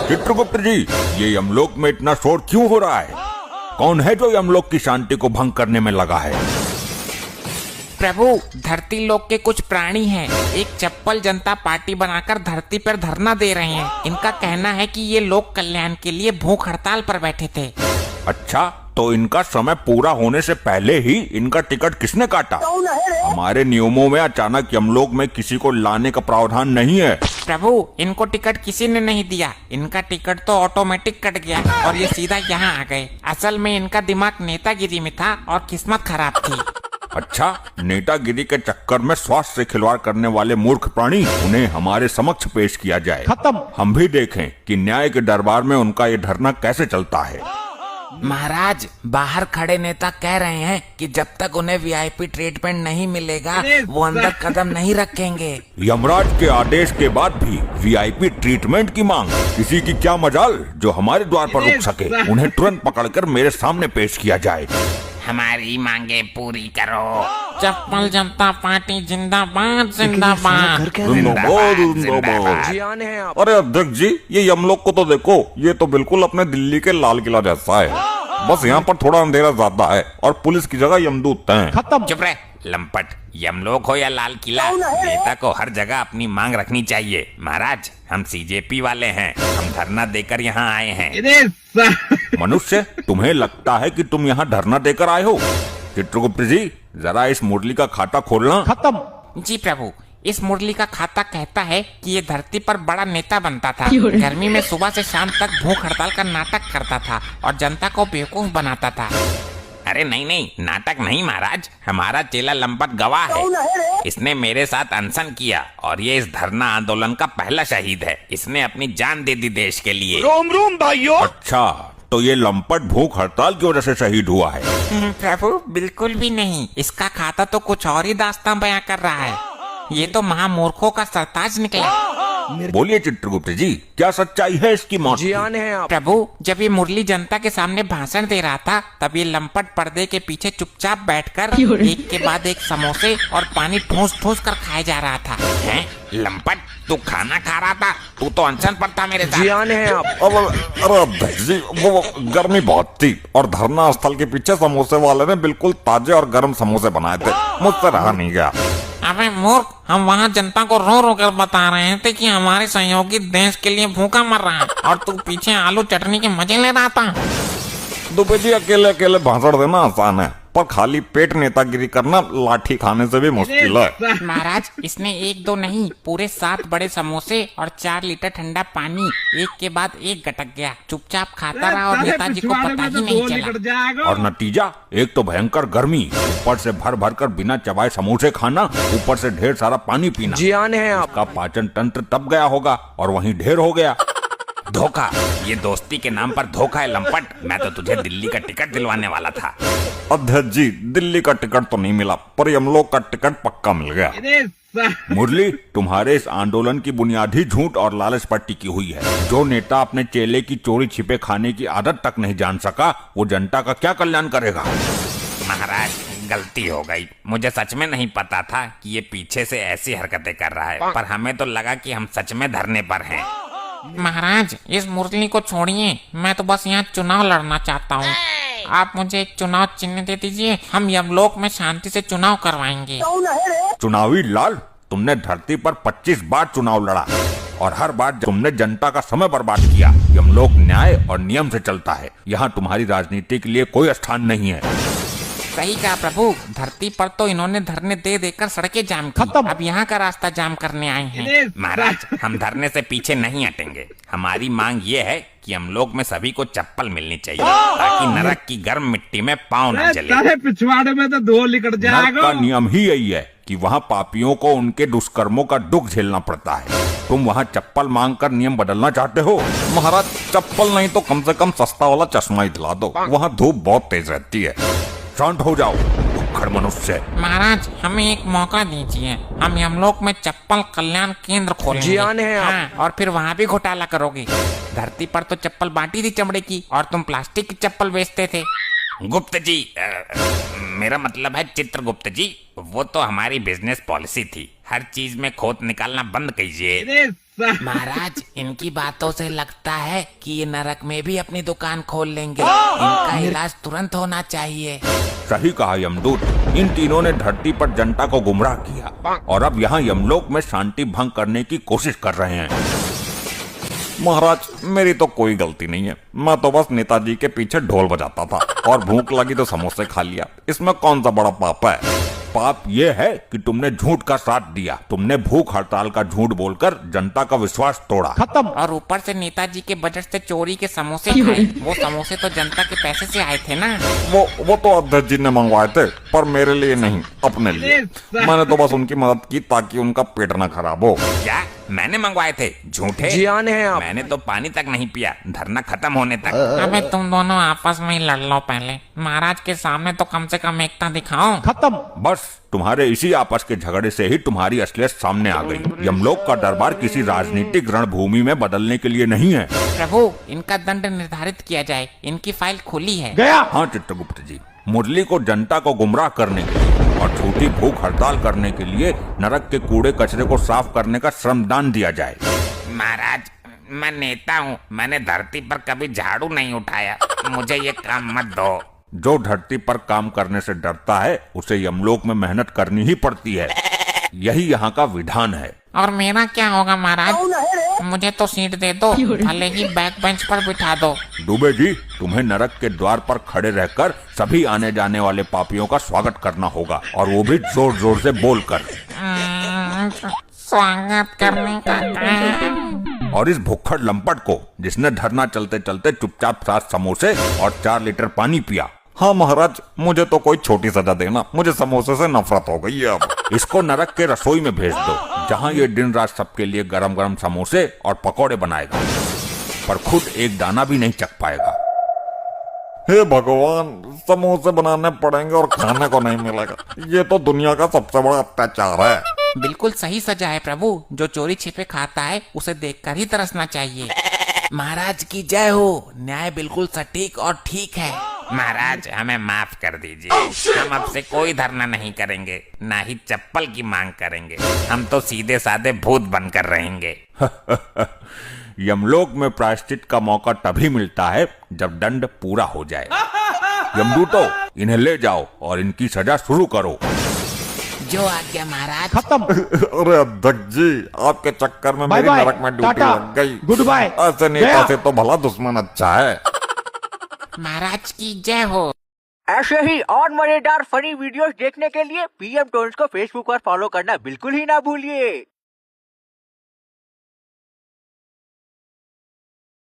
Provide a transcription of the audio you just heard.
चित्रगुप्त जी, ये यमलोक में इतना शोर क्यों हो रहा है? कौन है जो यमलोक की शांति को भंग करने में लगा है? प्रभु, धरती लोक के कुछ प्राणी हैं, एक चप्पल जनता पार्टी बनाकर धरती पर धरना दे रहे हैं। इनका कहना है कि ये लोक कल्याण के लिए भूख हड़ताल पर बैठे थे। अच्छा, तो इनका समय पूरा होने से पहले ही इनका टिकट किसने काटा? हमारे नियमों में अचानक यमलोक में किसी को लाने का प्रावधान नहीं है। प्रभु, इनको टिकट किसी ने नहीं दिया। इनका टिकट तो ऑटोमेटिक कट गया और ये सीधा यहाँ आ गए। असल में इनका दिमाग नेतागिरी में था और किस्मत खराब थी। अच्छा, नेतागिरी के चक्कर में स्वास्थ्य से खिलवाड़ करने वाले मूर्ख प्राणी, उन्हें हमारे समक्ष पेश किया जाए। खत्म। हम भी देखें कि न्याय के दरबार में उनका ये धरना कैसे चलता है। महाराज, बाहर खड़े नेता कह रहे हैं कि जब तक उन्हें वीआईपी ट्रीटमेंट नहीं मिलेगा वो अंदर कदम नहीं रखेंगे। यमराज के आदेश के बाद भी वीआईपी ट्रीटमेंट की मांग? किसी की क्या मजाल जो हमारे द्वार पर रुक सके। उन्हें तुरंत पकड़कर मेरे सामने पेश किया जाए। हमारी मांगे पूरी करो। चप्पल जनता पार्टी जिंदाबाद जिंदाबाद जिंदाबाद जिंदाबाद। अरे अध्यक्ष जी, ये यमलोक को तो देखो, ये तो बिल्कुल अपने दिल्ली के लाल किला जैसा है। बस यहाँ पर थोड़ा अंधेरा ज्यादा है और पुलिस की जगह यमदूत हैं। खत्म। चुप रहे लंपट। यमलोक हो या लाल किला, नेता को हर जगह अपनी मांग रखनी चाहिए। महाराज, हम सीजेपी वाले हैं, हम धरना देकर यहाँ आए हैं। मनुष्य, तुम्हें लगता है कि तुम यहाँ धरना देकर आए हो? चित्रगुप्त जी, जरा इस मुरली का खाता खोलना। खत्म। जी प्रभु, इस मुरली का खाता कहता है कि ये धरती पर बड़ा नेता बनता था। गर्मी में सुबह से शाम तक भूख हड़ताल का नाटक करता था और जनता को बेवकूफ बनाता था। अरे नहीं नहीं, नाटक नहीं महाराज, हमारा चेला लंपट गवाह है। इसने मेरे साथ अनशन किया और ये इस धरना आंदोलन का पहला शहीद है। इसने अपनी जान दे दी देश के लिए। रोम रोम भाइयों। अच्छा, तो ये लंपट भूख हड़ताल की वजह से शहीद हुआ है? प्रभु, बिल्कुल भी नहीं। इसका खाता तो कुछ और ही दास्तां बयां कर रहा है। ये तो महामूर्खों का सरताज निकला। बोलिए चित्रगुप्त जी, क्या सच्चाई है इसकी मौत की? प्रभु, जब ये मुरली जनता के सामने भाषण दे रहा था तब ये लंपट पर्दे के पीछे चुपचाप बैठकर एक के बाद एक समोसे और पानी ठूस ठूस कर खाया जा रहा था। हैं? लंपट, तू खाना खा रहा था? तू तो अनशन पर था मेरे साथ। अरे अध्यक्ष जी, वो गर्मी बहुत थी और धरना स्थल के पीछे समोसे वाले ने बिल्कुल ताजे और गर्म समोसे बनाए थे, मुझसे रहा नहीं गया। अबे मूर्ख, हम वहाँ जनता को रो रो कर बता रहे थे कि हमारे सहयोगी देश के लिए भूखा मर रहा है और तू पीछे आलू चटनी के मजे ले रहा था। दुबे जी, अकेले अकेले भाषण देना आसान है, पर खाली पेट नेतागिरी करना लाठी खाने से भी मुश्किल है। महाराज, इसने एक दो नहीं, पूरे 7 बड़े समोसे और 4 लीटर ठंडा पानी एक के बाद एक गटक गया। चुपचाप खाता रहा और नेताजी को पता ही नहीं चला। और नतीजा, एक तो भयंकर गर्मी, ऊपर से भर भर कर बिना चबाए समोसे खाना, ऊपर से ढेर सारा पानी पीना। आपका पाचन तंत्र तब गया होगा और वहीं ढेर हो गया। धोखा, ये दोस्ती के नाम पर धोखा है लंपट। मैं तो तुझे दिल्ली का टिकट दिलवाने वाला था। अध्यक्ष जी, दिल्ली का टिकट तो नहीं मिला, पर यमलोक का टिकट पक्का मिल गया। मुरली, तुम्हारे इस आंदोलन की बुनियाद ही झूठ और लालच पर टिकी हुई है। जो नेता अपने चेले की चोरी छिपे खाने की आदत तक नहीं जान सका, वो जनता का क्या कल्याण करेगा? महाराज, गलती हो गई। मुझे सच में नहीं पता था कि ये पीछे से ऐसी हरकतें कर रहा है, पर हमें तो लगा कि हम सच में धरने पर हैं। महाराज, इस मुरली को छोड़िए, मैं तो बस यहाँ चुनाव लड़ना चाहता हूँ। आप मुझे एक चुनाव चिन्ह दे दीजिए, हम यमलोक में शांति से चुनाव करवाएंगे। चुनावी लाल, तुमने धरती पर 25 बार चुनाव लड़ा और हर बार तुमने जनता का समय बर्बाद किया। यमलोक न्याय और नियम से चलता है, यहाँ तुम्हारी राजनीति के लिए कोई स्थान नहीं है। सही कहा प्रभु, धरती पर तो इन्होंने धरने दे देकर सड़कें जाम की, अब यहाँ का रास्ता जाम करने आए हैं। महाराज, हम धरने से पीछे नहीं हटेंगे। हमारी मांग ये है कि हम लोग में सभी को चप्पल मिलनी चाहिए ताकि नरक की गर्म मिट्टी में पाँव न जले। पिछवाड़े में तो धो लिकट जाएगा। नरक का नियम ही यही है कि वहाँ पापियों को उनके दुष्कर्मों का दुख झेलना पड़ता है। तुम वहाँ चप्पल मांगकर नियम बदलना चाहते हो? महाराज, चप्पल नहीं तो कम से कम सस्ता वाला चश्मा ही दिला दो, वहाँ धूप बहुत तेज रहती है। शांत हो जाओ भुक्खड़ मनुष्य। महाराज, हमें एक मौका दीजिए, हम यमलोक में चप्पल कल्याण केंद्र खोलेंगे। हाँ, और फिर वहाँ भी घोटाला करोगे। धरती पर तो चप्पल बांटी थी चमड़े की और तुम प्लास्टिक की चप्पल बेचते थे। गुप्त जी, मेरा मतलब है चित्रगुप्त जी, वो तो हमारी बिजनेस पॉलिसी थी। हर चीज में खोट निकालना बंद कीजिए। महाराज, इनकी बातों से लगता है कि ये नरक में भी अपनी दुकान खोल लेंगे। इनका इलाज तुरंत होना चाहिए। सही कहा यमदूत। इन तीनों ने धरती पर जनता को गुमराह किया और अब यहाँ यमलोक में शांति भंग करने की कोशिश कर रहे हैं। महाराज, मेरी तो कोई गलती नहीं है। मैं तो बस नेताजी के पीछे ढोल बजाता था और भूख लगी तो समोसे खा लिया। इसमें कौन सा बड़ा पाप है? पाप ये है कि तुमने झूठ का साथ दिया। तुमने भूख हड़ताल का झूठ बोलकर जनता का विश्वास तोड़ा। खत्म। और ऊपर से नेताजी के बजट से चोरी के समोसे खाए। वो समोसे तो जनता के पैसे से आए थे ना। वो तो अध्यक्ष जी ने मंगवाए थे, पर मेरे लिए नहीं, अपने लिए। मैंने तो बस उनकी मदद की ताकि उनका पेट न खराब हो। क्या मैंने मंगवाए थे? झूठे जियान है आप। मैंने तो पानी तक नहीं पिया, धरना खत्म होने तक। अबे तुम दोनों आपस में ही लड़ लो पहले। महाराज के सामने तो कम से कम एकता दिखाओ। खत्म। बस तुम्हारे इसी आपस के झगड़े से ही तुम्हारी असलियत सामने आ गई। यमलोक का दरबार किसी राजनीतिक रणभूमि में बदलने के लिए नहीं है। प्रभु, इनका दंड निर्धारित किया जाए। इनकी फाइल खुली है। गया। हाँ चित्रगुप्त जी, मुरली को जनता को गुमराह करने के लिए और झूठी भूख हड़ताल करने के लिए नरक के कूड़े कचरे को साफ करने का श्रमदान दिया जाए। महाराज, मैं नेता हूँ। मैंने धरती पर कभी झाड़ू नहीं उठाया। मुझे ये काम मत दो। जो धरती पर काम करने से डरता है उसे यमलोक में मेहनत करनी ही पड़ती है। यही यहाँ का विधान है। और मेरा क्या होगा महाराज? मुझे तो सीट दे दो, भले ही बैक बेंच पर बिठा दो। दुबे जी, तुम्हें नरक के द्वार पर खड़े रहकर सभी आने जाने वाले पापियों का स्वागत करना होगा, और वो भी जोर जोर से बोलकर। स्वागत करने का। और इस भुक्खड़ लंपट को, जिसने धरना चलते चलते चुपचाप 7 समोसे और 4 लीटर पानी पिया। हाँ महाराज, मुझे तो कोई छोटी सजा देना। मुझे समोसे से नफरत हो गई है अब। इसको नरक के रसोई में भेज दो, जहाँ ये दिन रात सबके लिए गरम गरम समोसे और पकौड़े बनाएगा, पर खुद एक दाना भी नहीं चख पाएगा। हे भगवान, समोसे बनाने पड़ेंगे और खाने को नहीं मिलेगा। ये तो दुनिया का सबसे बड़ा अत्याचार है। बिल्कुल सही सजा है प्रभु। जो चोरी छिपे खाता है उसे देखकर ही तरसना चाहिए। महाराज की जय हो। न्याय बिल्कुल सटीक और ठीक है। महाराज, हमें माफ कर दीजिए। हम अब से कोई धरना नहीं करेंगे, ना ही चप्पल की मांग करेंगे। हम तो सीधे साधे भूत बनकर रहेंगे। यमलोक में प्रायश्चित का मौका तभी मिलता है जब दंड पूरा हो जाए। यमदूतों, इन्हें ले जाओ और इनकी सजा शुरू करो। जो आज्ञा महाराज। खत्म। अरे अध्यक्ष जी, आपके चक्कर में बाय मेरी बाय, नरक में ड्यूटी टाटा, लग गई। Goodbye. ऐसे नेता गया। से तो भला दुश्मन अच्छा है। महाराज की जय हो। ऐसे ही और मजेदार फनी वीडियोस देखने के लिए पीएम टोन्स को फेसबुक पर फॉलो करना बिल्कुल ही ना भूलिए।